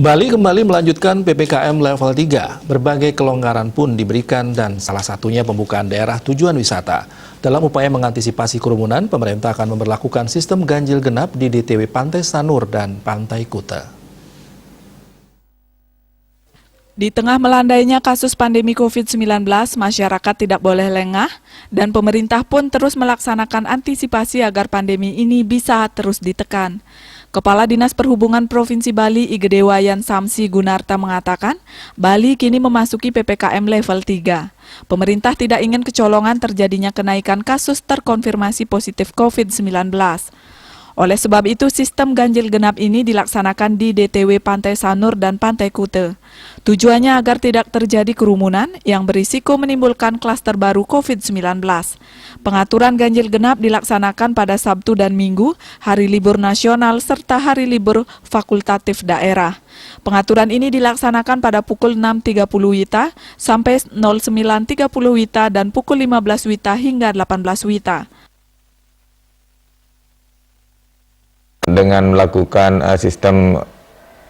Bali kembali melanjutkan PPKM level 3. Berbagai kelonggaran pun diberikan dan salah satunya pembukaan daerah tujuan wisata. Dalam upaya mengantisipasi kerumunan, pemerintah akan memberlakukan sistem ganjil genap di DTW Pantai Sanur dan Pantai Kuta. Di tengah melandainya kasus pandemi COVID-19, masyarakat tidak boleh lengah dan pemerintah pun terus melaksanakan antisipasi agar pandemi ini bisa terus ditekan. Kepala Dinas Perhubungan Provinsi Bali Igede Wayan Samsi Gunarta mengatakan, Bali kini memasuki PPKM level 3. Pemerintah tidak ingin kecolongan terjadinya kenaikan kasus terkonfirmasi positif COVID-19. Oleh sebab itu, sistem ganjil genap ini dilaksanakan di DTW Pantai Sanur dan Pantai Kuta. Tujuannya agar tidak terjadi kerumunan yang berisiko menimbulkan klaster baru COVID-19. Pengaturan ganjil genap dilaksanakan pada Sabtu dan Minggu, hari libur nasional serta hari libur fakultatif daerah. Pengaturan ini dilaksanakan pada pukul 6.30 WITA sampai 09.30 WITA dan pukul 15 WITA hingga 18 WITA. Dengan melakukan sistem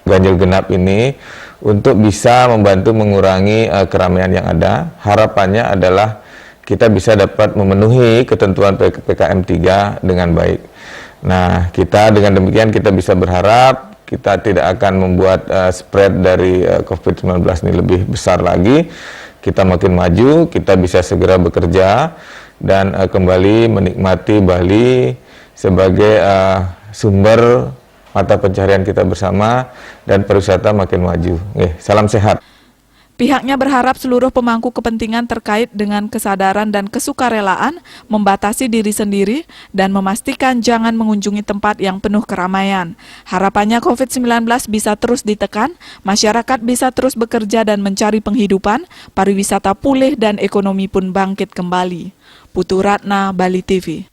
ganjil genap ini untuk bisa membantu mengurangi keramaian yang ada. Harapannya adalah kita bisa dapat memenuhi ketentuan PPKM 3 dengan baik. Nah, dengan demikian kita bisa berharap kita tidak akan membuat spread dari COVID-19 ini lebih besar lagi. Kita makin maju, kita bisa segera bekerja dan kembali menikmati Bali sebagai sumber mata pencaharian kita bersama dan pariwisata makin maju. Salam sehat. Pihaknya berharap seluruh pemangku kepentingan terkait dengan kesadaran dan kesukarelaan membatasi diri sendiri dan memastikan jangan mengunjungi tempat yang penuh keramaian. Harapannya COVID-19 bisa terus ditekan, masyarakat bisa terus bekerja dan mencari penghidupan, pariwisata pulih dan ekonomi pun bangkit kembali. Putu Ratna, Bali TV.